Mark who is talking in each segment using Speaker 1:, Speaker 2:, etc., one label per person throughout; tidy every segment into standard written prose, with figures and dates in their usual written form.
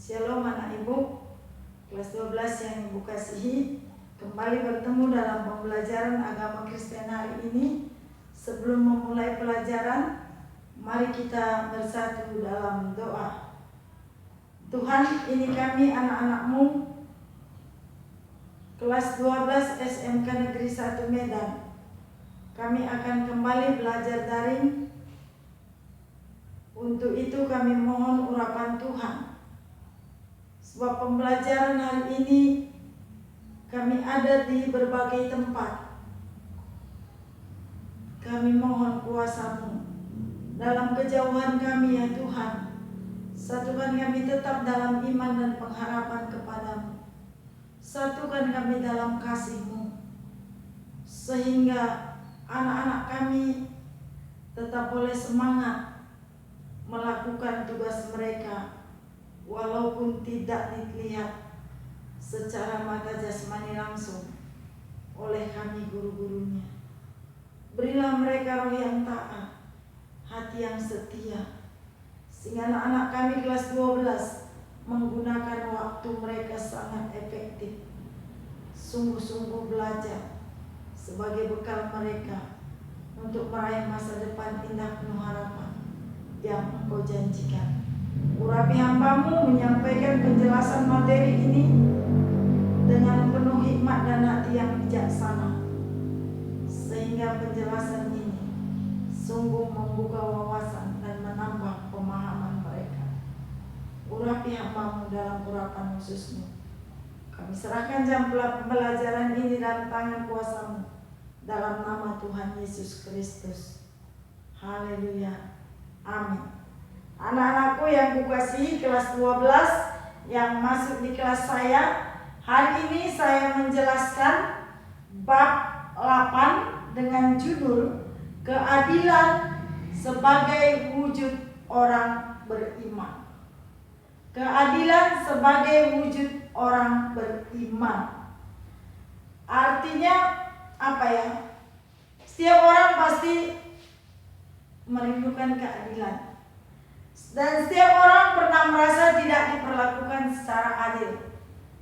Speaker 1: Shalom anak ibu, kelas 12 yang ibu kasihi, kembali bertemu dalam pembelajaran agama Kristen hari ini. Sebelum memulai pelajaran, mari kita bersatu dalam doa. Tuhan, ini kami anak-anak-Mu, kelas 12 SMK Negeri 1 Medan. Kami akan kembali belajar daring. Untuk itu kami mohon urapan Tuhan. Sebab pembelajaran hari ini kami ada di berbagai tempat. Kami mohon kuasa-Mu dalam kejauhan kami ya Tuhan. Satukan kami tetap dalam iman dan pengharapan kepadamu. Satukan kami dalam kasih-Mu, sehingga anak-anak kami tetap boleh semangat melakukan tugas mereka, walaupun tidak dilihat secara mata jasmani langsung oleh kami guru-gurunya. Berilah mereka roh yang taat, hati yang setia, sehingga anak-anak kami kelas 12 menggunakan waktu mereka sangat efektif, sungguh-sungguh belajar sebagai bekal mereka untuk meraih masa depan indah penuh harapan yang Engkau janjikan. Urapi hamba-Mu menyampaikan penjelasan materi ini dengan penuh hikmat dan hati yang bijaksana, sehingga penjelasan ini sungguh membuka wawasan dan menambah pemahaman mereka. Urapi hamba-Mu dalam urapan khusus-Mu. Kami serahkan jam pembelajaran ini dalam tangan kuasa-Mu, dalam nama Tuhan Yesus Kristus. Haleluya. Amin. Anak-anakku yang kukasihi kelas 12 yang masuk di kelas saya, hari ini saya menjelaskan bab 8 dengan judul keadilan sebagai wujud orang beriman. Keadilan sebagai wujud orang beriman. Artinya apa ya? Setiap orang pasti merindukan keadilan. Dan setiap orang pernah merasa tidak diperlakukan secara adil.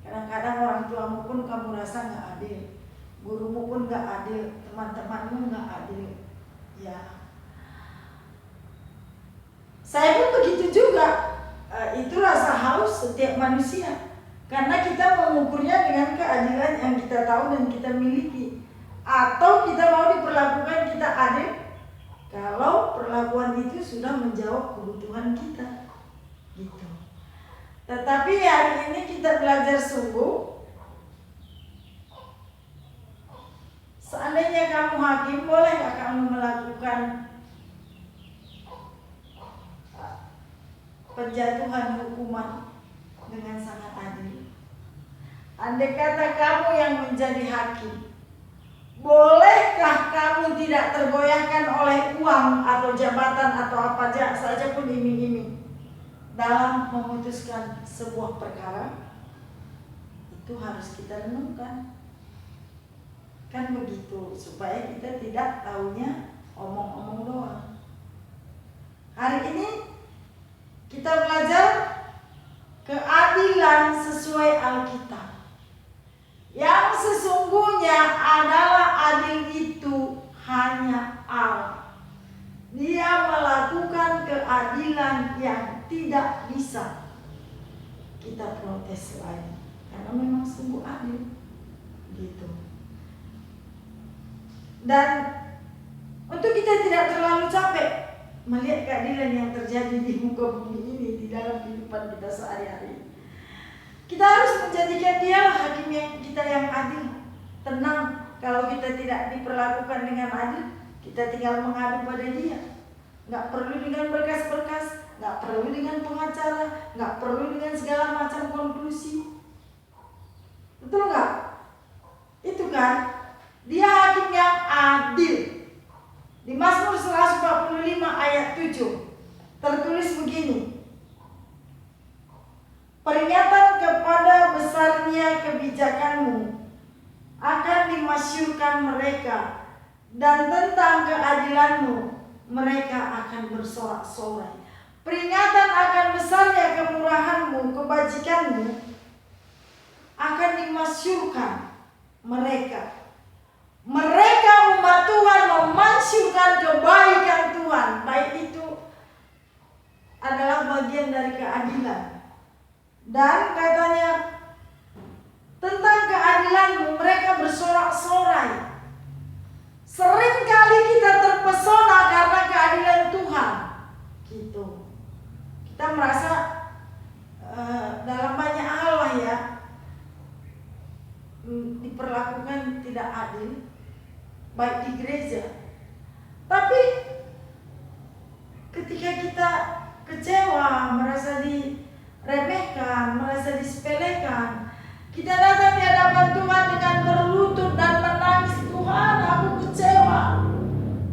Speaker 1: Kadang-kadang orang tuamu pun kamu rasa gak adil, gurumu pun gak adil, teman-temanmu gak adil. Ya, saya pun begitu juga. Itu rasa haus setiap manusia, karena kita mengukurnya dengan keadilan yang kita tahu dan kita miliki. Atau kita mau diperlakukan kita adil kalau perlakuan itu sudah menjawab kebutuhan kita, gitu. Tetapi hari ini kita belajar sungguh. Seandainya kamu hakim, bolehkah kamu melakukan penjatuhan hukuman dengan sangat adil? Andai kata kamu yang menjadi hakim, bolehkah kamu tidak tergoyahkan oleh uang atau jabatan atau apa saja pun iming-iming dalam memutuskan sebuah perkara? Itu harus kita renungkan. Kan begitu, supaya kita tidak taunya omong-omong doang. Hari ini kita belajar keadilan sesuai Alkitab. Yang sesungguhnya adalah adil itu hanya Allah. Dia melakukan keadilan yang tidak bisa kita protes lagi, karena memang sungguh adil, gitu. Dan untuk kita tidak terlalu capek melihat keadilan yang terjadi di muka bumi ini, di dalam kehidupan kita sehari-hari, kita harus menjadikan Dia hakim kita yang adil. Tenang, kalau kita tidak diperlakukan dengan adil, kita tinggal mengadu pada Dia. Gak perlu dengan berkas-berkas, gak perlu dengan pengacara, gak perlu dengan segala macam konklusi. Betul gak? Itu kan, Dia hakim yang adil. Di Mazmur 145 ayat 7 tertulis begini: peringatan kepada besarnya kebijakan-Mu akan dimasyurkan mereka, dan tentang keadilan-Mu mereka akan bersorak-sorai. Peringatan akan besarnya kemurahan-Mu, kebajikanmu akan dimasyurkan mereka. Mereka umat Tuhan memasyurkan kebaikan Tuhan. Baik itu adalah bagian dari keadilan. Dan katanya tentang keadilanmu mereka bersorak-sorai. Seringkali kita terpesona karena keadilan Tuhan. Gitu. Kita merasa dalam banyak hal lah ya diperlakukan tidak adil, baik di gereja. Tapi ketika kita kecewa, merasa diremehkan, merasa disepelekan, kita datang di hadapan Tuhan dengan berlutut dan menangis, Tuhan aku kecewa,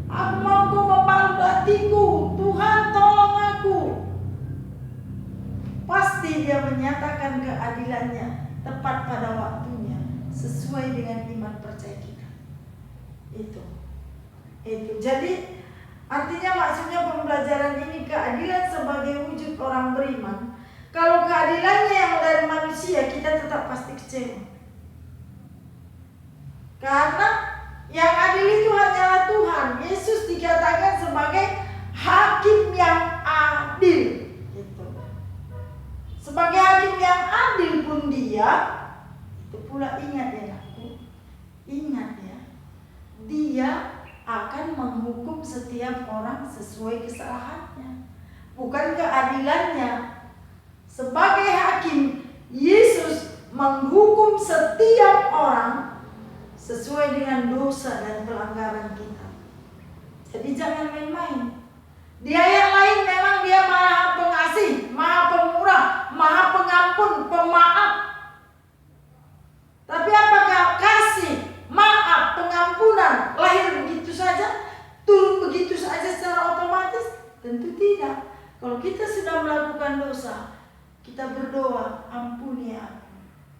Speaker 1: aku mau Kau membalut hatiku, Tuhan tolong aku. Pasti Dia menyatakan keadilannya tepat pada waktunya, sesuai dengan iman percaya kita. Itu. Jadi artinya maksudnya pembelajaran ini keadilan sebagai wujud orang beriman. Kalau keadilannya yang dari manusia, kita tetap pasti kecewa. Karena yang adil itu hanyalah Tuhan. Yesus dikatakan sebagai hakim yang adil. Gitu. Sebagai hakim yang adil pun Dia, itu pula ingat ya anakku, ingat ya, Dia akan menghukum setiap orang sesuai kesalahannya, bukan keadilannya. Sebagai hakim, Yesus menghukum setiap orang sesuai dengan dosa dan pelanggaran kita. Jadi jangan main-main. Dia yang lain memang Dia Maha Pengasih, Maha Pemurah, Maha Pengampun, Pemaaf. Tapi apakah kasih, maaf, pengampunan lahir begitu saja, turun begitu saja secara otomatis? Tentu tidak. Kalau kita sudah melakukan dosa, kita berdoa, ampuni aku.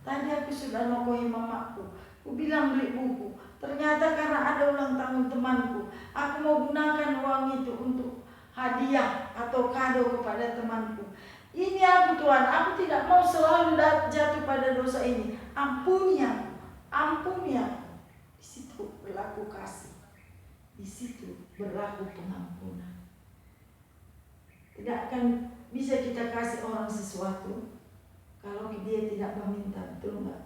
Speaker 1: Tadi aku sudah nokohi mamaku, aku bilang beli buku. Ternyata karena ada ulang tahun temanku, aku mau gunakan uang itu untuk hadiah atau kado kepada temanku. Ini aku Tuhan, aku tidak mau selalu jatuh pada dosa ini. Ampuni aku, ampuni aku. Di situ berlaku kasih, di situ berlaku pengampunan. Tidak akan bisa kita kasih orang sesuatu kalau dia tidak meminta, betul enggak?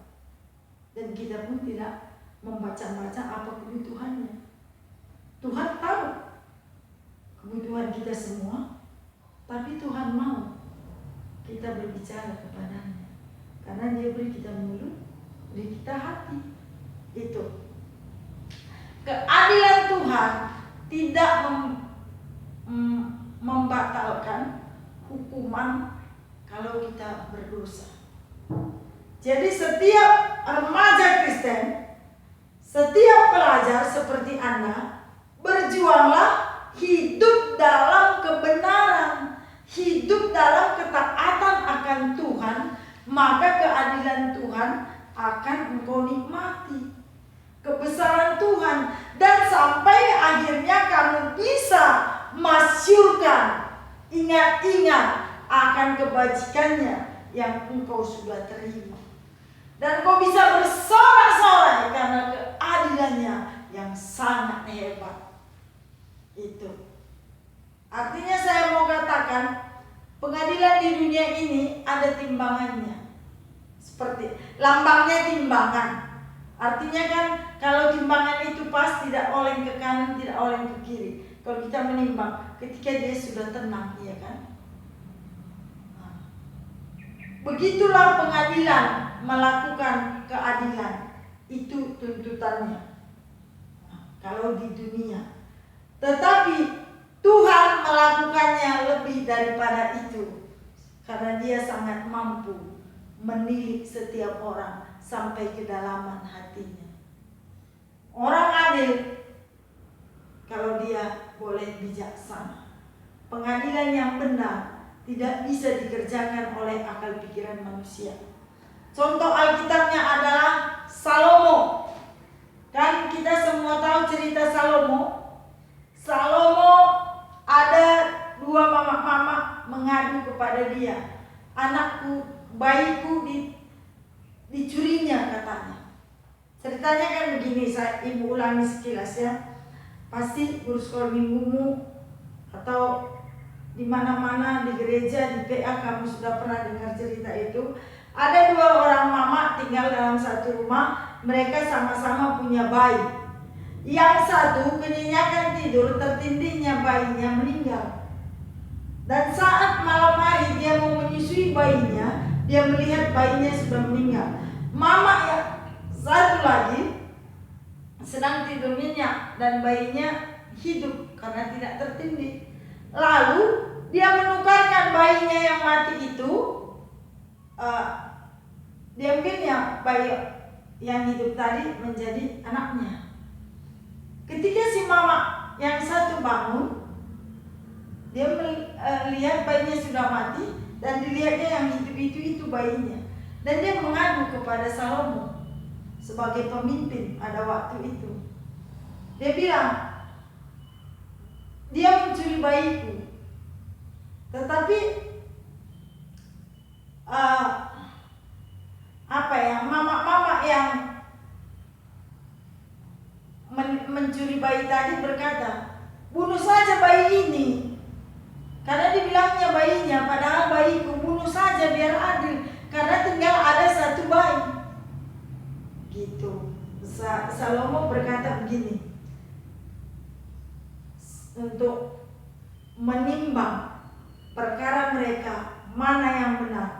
Speaker 1: Dan kita pun tidak membaca-baca apa kebutuhannya. Tuhan tahu kebutuhan kita semua, tapi Tuhan mau kita berbicara kepadanya, karena Dia beri kita mulut, beri kita hati. Itu keadilan Tuhan tidak membatalkan hukuman kalau kita berdosa. Jadi setiap remaja Kristen, setiap pelajar seperti Anda, berjuanglah hidup dalam kebenaran, hidup dalam ketaatan akan Tuhan, maka keadilan Tuhan akan engkau nikmati, kebesaran Tuhan, dan sampai akhirnya kamu bisa masyurkan, ingat-ingat akan kebajikannya yang engkau sudah terima, dan kau bisa bersorak-sorai karena keadilannya yang sangat hebat. Itu artinya saya mau katakan, pengadilan di dunia ini ada timbangannya. Seperti lambangnya timbangan. Artinya kan kalau timbangan itu pas, tidak oleng ke kanan, tidak oleng ke kiri. Kalau kita menimbang ketika dia sudah tenang, iya kan? Nah, begitulah pengadilan melakukan keadilan. Itu tuntutannya. Nah, kalau di dunia. Tetapi Tuhan melakukannya lebih daripada itu, karena Dia sangat mampu menilik setiap orang sampai kedalaman hatinya. Orang adil kalau dia boleh bijaksana. Pengadilan yang benar tidak bisa dikerjakan oleh akal pikiran manusia. Contoh Alkitabnya adalah Salomo. Kan kita semua tahu cerita Salomo. Salomo ada dua mama-mama mengadu kepada dia. anakku, bayiku dicurinya katanya. Ceritanya kan begini, ibu ulangi sekilas ya. Pasti guru sekolah minggumu atau di mana-mana di gereja, di PA kamu sudah pernah dengar cerita itu. Ada 2 orang mama tinggal dalam satu rumah, mereka sama-sama punya bayi. Yang satu kenyenyakan tidur, tertindihnya bayinya meninggal. Dan saat malam hari dia mau menyusui bayinya, dia melihat bayinya sudah meninggal. Mama yang satu lagi sedang tidur nyenyak dan bayinya hidup karena tidak tertindih. Lalu dia menukarkan bayinya yang mati itu, diambilnya bayi yang hidup tadi menjadi anaknya. Ketika si mama yang satu bangun, dia melihat bayinya sudah mati dan dilihatnya yang hidup itu bayinya. Dan dia mengadu kepada Salomo sebagai pemimpin pada waktu itu. Dia bilang, dia mencuri bayiku. Tetapi mama-mama yang mencuri bayi tadi berkata, bunuh saja bayi ini. Karena dibilangnya bayinya, padahal bayiku, bunuh saja biar adil. Karena tinggal ada satu bayi. Gitu. Salomo berkata begini, untuk menimbang perkara mereka, mana yang benar.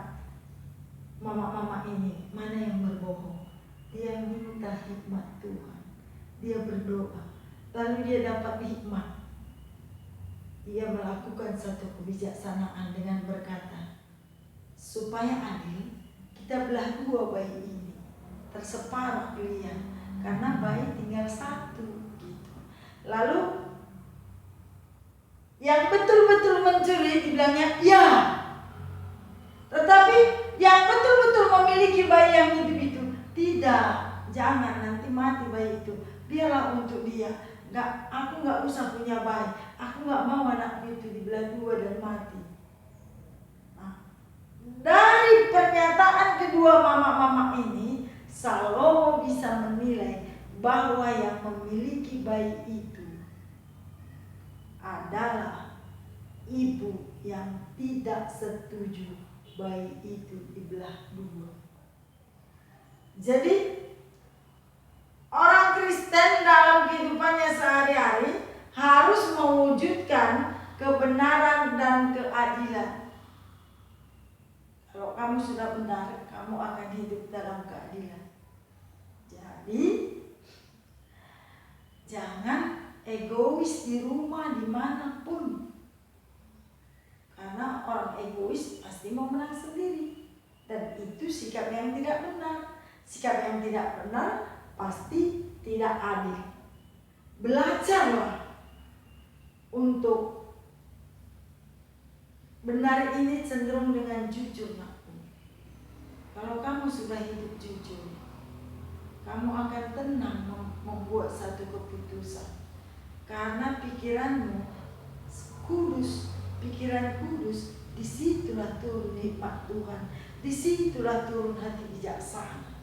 Speaker 1: Mama-mama ini, mana yang berbohong. Dia minta hikmat Tuhan. Dia berdoa, lalu dia dapat hikmat. Dia melakukan satu kebijaksanaan dengan berkata, supaya adil, kita belah 2 bayi ini, terseparuh pilihan, karena bayi tinggal 1 gitu. Lalu yang betul-betul mencuri dibilangnya ya, tetapi yang betul-betul memiliki bayi yang hidup itu tidak. Jangan, nanti mati bayi itu, biarlah untuk dia. Aku nggak usah punya bayi. Aku nggak mau anakku itu dibelah 2 dan mati. Nah, dari pernyataan kedua mama-mama ini, Salomo bisa menilai bahwa yang memiliki bayi itu adalah ibu yang tidak setuju bayi itu dibelah 2. Jadi orang Kristen dalam kehidupannya sehari-hari harus mewujudkan kebenaran dan keadilan. Kalau kamu sudah benar, kamu akan hidup dalam keadilan. Jadi jangan egois di rumah dimanapun. Karena orang egois pasti mau menang sendiri. Dan itu sikap yang tidak benar. Sikap yang tidak benar pasti tidak adil. Belajarlah untuk benar ini cenderung dengan jujur. Kalau kamu sudah hidup jujur, kamu akan tenang membuat satu keputusan. Karena pikiranmu kudus, pikiran kudus, disitulah turun nikmat Tuhan, disitulah turun hati bijaksana.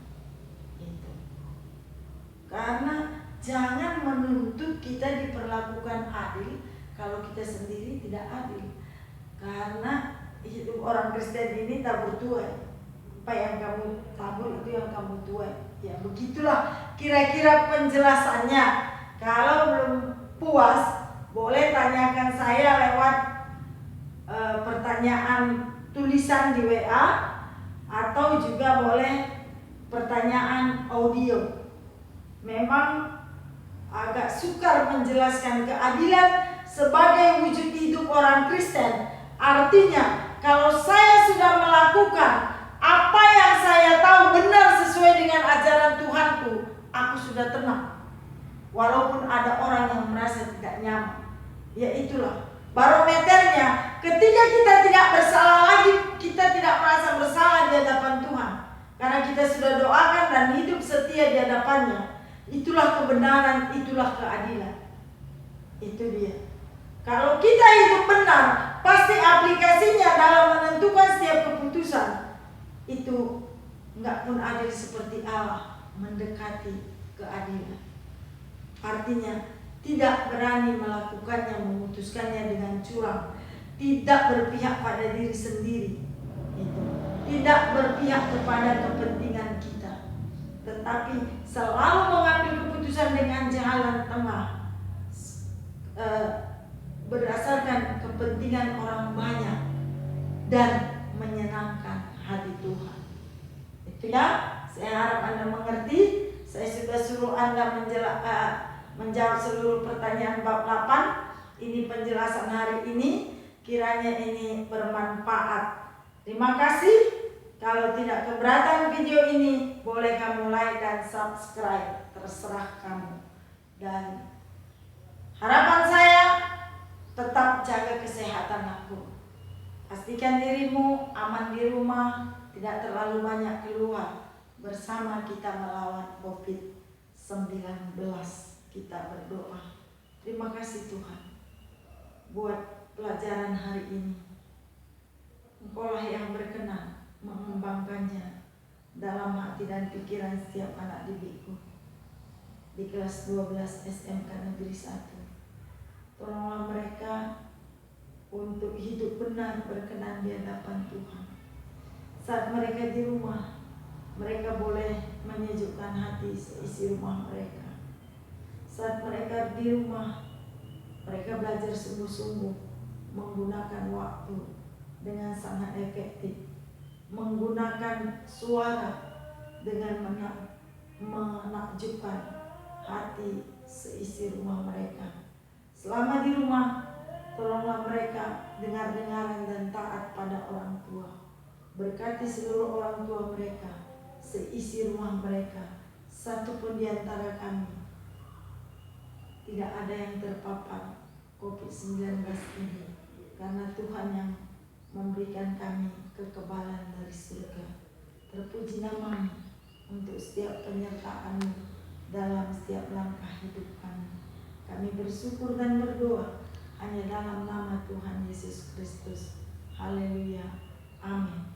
Speaker 1: Karena jangan menuntut kita diperlakukan adil kalau kita sendiri tidak adil. Karena hidup orang Kristen ini tabur tuai. Apa yang kamu tabur itu yang kamu tuai. Ya begitulah kira-kira penjelasannya. Kalau belum puas, boleh tanyakan saya lewat pertanyaan tulisan di WA, atau juga boleh pertanyaan audio. Memang agak sukar menjelaskan keadilan sebagai wujud hidup orang Kristen. Artinya, kalau saya sudah melakukan apa yang saya tahu benar sesuai dengan ajaran Tuhanku, aku sudah tenang. Walaupun ada orang yang merasa tidak nyaman. Ya itulah barometernya. Ketika kita tidak bersalah lagi, kita tidak merasa bersalah di hadapan Tuhan. Karena kita sudah doakan dan hidup setia di hadapannya. Itulah kebenaran, itulah keadilan. Itu dia. Kalau kita hidup benar, pasti aplikasinya dalam menentukan setiap keputusan itu nggak pun adil seperti Allah mendekati keadilan. Artinya tidak berani melakukannya, memutuskannya dengan curang, tidak berpihak pada diri sendiri, tidak berpihak kepada kepentingan kita, tetapi selalu mengambil keputusan dengan jalan tengah, berdasarkan kepentingan orang banyak dan menyenangkan hati Tuhan. Itu ya, saya harap Anda mengerti. Saya sudah suruh Anda menjawab seluruh pertanyaan bab 8. Ini penjelasan hari ini, kiranya ini bermanfaat. Terima kasih. Kalau tidak keberatan video ini, boleh kamu like dan subscribe, terserah kamu. Dan harapan saya, tetap jaga kesehatan aku. Pastikan dirimu aman di rumah, tidak terlalu banyak keluar. Bersama kita melawan COVID-19. Kita berdoa. Terima kasih Tuhan buat pelajaran hari ini. Engkaulah yang berkenan mengembangkannya dalam hati dan pikiran setiap anak didikku di kelas 12 SMK Negeri 1. Tolonglah mereka untuk hidup benar berkenan di hadapan Tuhan. Saat mereka di rumah, mereka boleh menyejukkan hati seisi rumah mereka. Saat mereka di rumah, mereka belajar sungguh-sungguh menggunakan waktu dengan sangat efektif, menggunakan suara dengan menakjubkan hati seisi rumah mereka. Selama di rumah, tolonglah mereka dengar-dengaran dan taat pada orang tua. Berkati seluruh orang tua mereka, seisi rumah mereka. Satupun di antara kami tidak ada yang terpapar COVID-19 ini, karena Tuhan yang memberikan kami kekebalan dari surga. Terpuji nama-Mu untuk setiap penyertaan-Mu dalam setiap langkah hidup kami. Kami bersyukur dan berdoa hanya dalam nama Tuhan Yesus Kristus. Haleluya. Amin.